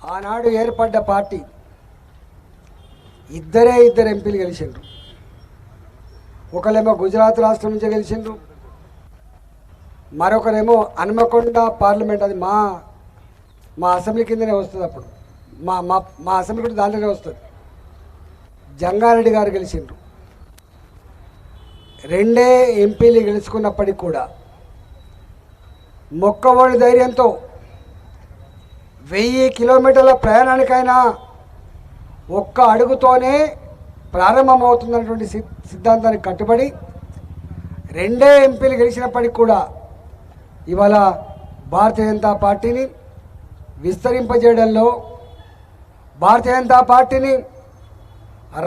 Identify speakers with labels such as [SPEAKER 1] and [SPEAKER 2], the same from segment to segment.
[SPEAKER 1] ఆనాడు ఏర్పడ్డ పార్టీ ఇద్దరు ఎంపీలు గెలిచిండ్రు. ఒకరేమో గుజరాత్ రాష్ట్రం నుంచి గెలిచిండ్రు, మరొకరేమో హన్మకొండ పార్లమెంట్, అది మా అసెంబ్లీ కిందనే వస్తుంది. అప్పుడు మా మా మా అసెంబ్లీ కూడా దాంట్లోనే వస్తుంది. జంగారెడ్డి గారు గెలిచిండ్రు. రెండే ఎంపీలు గెలుచుకున్నప్పటికి కూడా మొక్కవోడి ధైర్యంతో 1000 కిలోమీటర్ల ప్రయాణానికైనా ఒక్క అడుగుతోనే ప్రారంభమవుతున్నటువంటి సిద్ధాంతానికి కట్టుబడి రెండే ఎంపీలు గెలిచినప్పటికి కూడా ఇవాళ భారతీయ జనతా పార్టీని విస్తరింపజేయడంలో, భారతీయ జనతా పార్టీని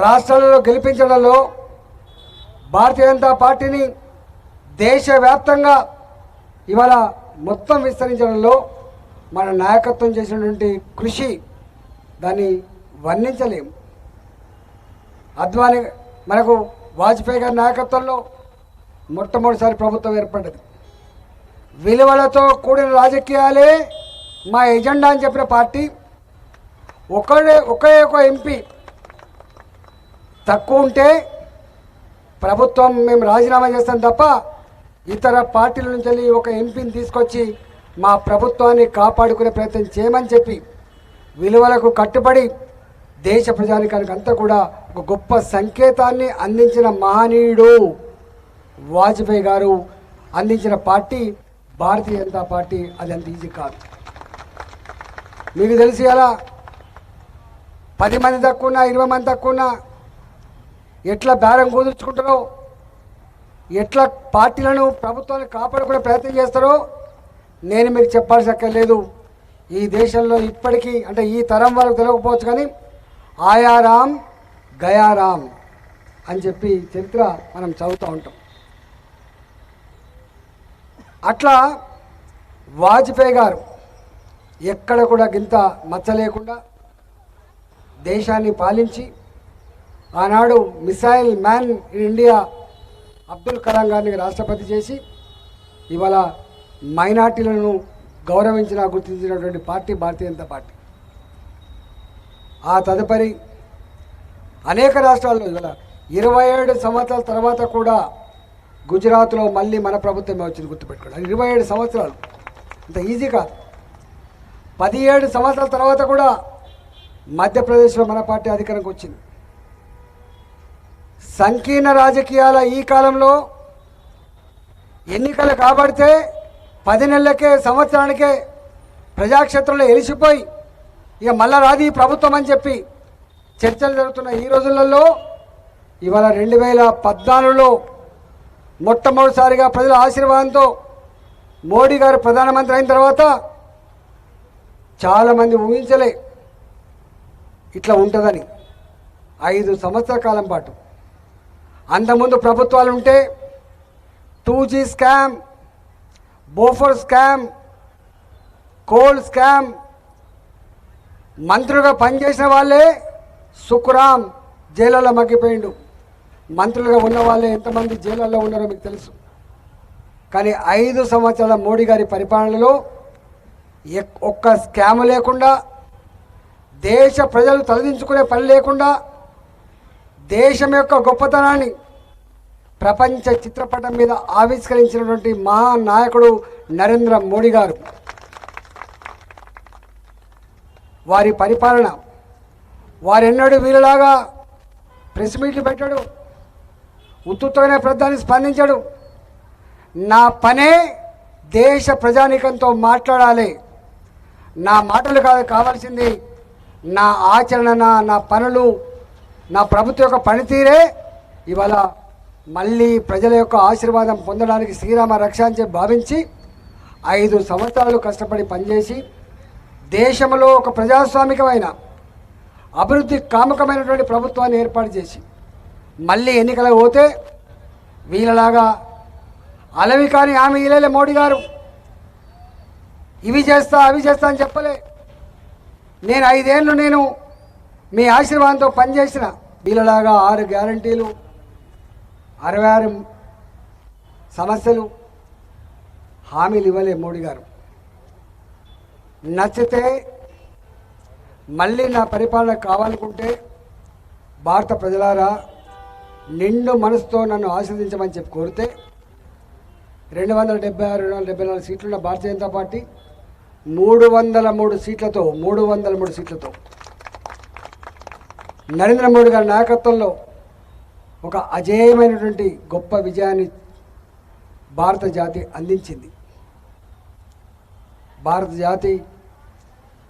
[SPEAKER 1] రాష్ట్రాలలో గెలిపించడంలో, భారతీయ జనతా పార్టీని దేశవ్యాప్తంగా ఇవాళ మొత్తం విస్తరించడంలో మన నాయకత్వం చేసినటువంటి కృషి దాన్ని వర్ణించలేము. అద్వానీ మనకు వాజ్పేయి గారి నాయకత్వంలో మొట్టమొదటిసారి ప్రభుత్వం ఏర్పడ్డది. విలువలతో కూడిన రాజకీయాలే మా ఎజెండా అని చెప్పిన పార్టీ ఒకే ఒక ఎంపీ తక్కువ ఉంటే ప్రభుత్వం మేము రాజీనామా చేస్తాం తప్ప ఇతర పార్టీల నుంచి వెళ్ళి ఒక ఎంపీని తీసుకొచ్చి మా ప్రభుత్వాన్ని కాపాడుకునే ప్రయత్నం చేయమని చెప్పి విలువలకు కట్టుబడి దేశ ప్రజానికానికి అంతా కూడా ఒక గొప్ప సంకేతాన్ని అందించిన మహనీయుడు వాజ్పేయి గారు అందించిన పార్టీ భారతీయ జనతా పార్టీ. అది అంత ఈజీ కాదు. మీకు తెలిసి అలా 10 మంది తక్కువ ఉన్నా 20 మంది తక్కువ ఉన్నా ఎట్లా బేరం కుదుర్చుకుంటారో, ఎట్లా పార్టీలను ప్రభుత్వాన్ని కాపాడుకునే ప్రయత్నం చేస్తారో నేను మీకు చెప్పాల్సక్కర్లేదు. ఈ దేశంలో ఇప్పటికీ అంటే ఈ తరం వాళ్ళకు తెలియకపోవచ్చు కానీ ఆయారాం గయారాం అని చెప్పి చరిత్ర మనం చదువుతూ ఉంటాం. అట్లా వాజ్పేయి గారు ఎక్కడ కూడా గింత మచ్చ లేకుండా దేశాన్ని పాలించి ఆనాడు missile man in India Abdul Kalam గారిని రాష్ట్రపతి చేసి ఇవాళ మైనార్టీలను గౌరవించిన గుర్తించినటువంటి పార్టీ భారతీయ జనతా పార్టీ. ఆ తదుపరి అనేక రాష్ట్రాల్లో ఇవాళ 27 సంవత్సరాల తర్వాత కూడా గుజరాత్లో మళ్ళీ మన ప్రభుత్వమే వచ్చింది. గుర్తుపెట్టుకోండి, 27 సంవత్సరాలు అంత ఈజీ కాదు. 17 సంవత్సరాల తర్వాత కూడా మధ్యప్రదేశ్లో మన పార్టీ అధికారంకి వచ్చింది. సంకీర్ణ రాజకీయాల ఈ కాలంలో ఎన్నికలు కాబడితే 10 నెలలకే సంవత్సరానికే ప్రజాక్షేత్రంలో ఎలిసిపోయి ఇక మళ్ళా రాది ప్రభుత్వం అని చెప్పి చర్చలు జరుగుతున్న ఈ రోజులలో ఇవాళ 2014లో మొట్టమొదటిసారిగా ప్రజల ఆశీర్వాదంతో మోడీ గారు ప్రధానమంత్రి అయిన తర్వాత చాలామంది ఊహించలే ఇట్లా ఉంటుందని. 5 సంవత్సరాల కాలం పాటు అంతకుముందు ప్రభుత్వాలు ఉంటే 2G scam, Bofors scam, coal scam, మంత్రులుగా పనిచేసిన వాళ్ళే సుఖరాం జైళ్ళలో మగ్గిపోయిండు. మంత్రులుగా ఉన్న వాళ్ళే ఎంతమంది జైళ్ళల్లో ఉన్నారో మీకు తెలుసు. కానీ 5 సంవత్సరాల మోడీ గారి పరిపాలనలో ఒక్క స్కామ్ లేకుండా, దేశ ప్రజలు తలదించుకునే పని లేకుండా దేశం యొక్క గొప్పతనాన్ని ప్రపంచ చిత్రపటం మీద ఆవిష్కరించినటువంటి మహానాయకుడు నరేంద్ర మోడీ గారు. వారి పరిపాలన, వారెన్నడూ వీళ్ళలాగా ప్రెస్ మీట్లు పెట్టాడు, ఉత్తుత్తమైన ప్రధాని స్పందించాడు. నా పనే దేశ ప్రజానీకంతో మాట్లాడాలి, నా మాటలు కాదు కావాల్సింది, నా ఆచరణ, నా పనులు, నా ప్రభుత్వం యొక్క పనితీరే ఇవాళ మళ్ళీ ప్రజల యొక్క ఆశీర్వాదం పొందడానికి శ్రీరామ రక్ష అని చెప్పి భావించి 5 సంవత్సరాలు కష్టపడి పనిచేసి దేశంలో ఒక ప్రజాస్వామికమైన అభివృద్ధి కాముకమైనటువంటి ప్రభుత్వాన్ని ఏర్పాటు చేసి మళ్ళీ ఎన్నికలకు పోతే వీళ్ళలాగా అలవి కానీ ఆమె ఇలేలే మోడీ గారు. ఇవి చేస్తా అవి చేస్తా అని చెప్పలే. నేను 5 ఏళ్ళు నేను మీ ఆశీర్వాదంతో పనిచేసిన. వీళ్ళలాగా 6 గ్యారంటీలు, 66 సమస్యలు, హామీలు ఇవ్వలే మోడీ గారు. నచ్చితే మళ్ళీ నా పరిపాలన కావాలనుకుంటే భారత ప్రజలారా నిండు మనసుతో నన్ను ఆశీర్వదించమని చెప్పి కోరితే 276 274 సీట్లున్న భారతీయ జనతా పార్టీ 303 సీట్లతో నరేంద్ర మోడీ గారి నాయకత్వంలో ఒక అజేయమైనటువంటి గొప్ప విజయాన్ని భారత జాతి అందించింది. భారత జాతి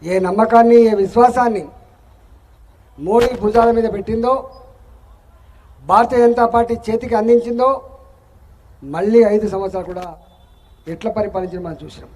[SPEAKER 1] ఏ నమ్మకాన్ని ఏ విశ్వాసాన్ని మోడీ భుజాల మీద పెట్టిందో, భారతీయ జనతా పార్టీ చేతికి అందించిందో, మళ్ళీ 5 సంవత్సరాలు కూడా ఎట్లా పరిపాలించిందో మనం చూసినాం.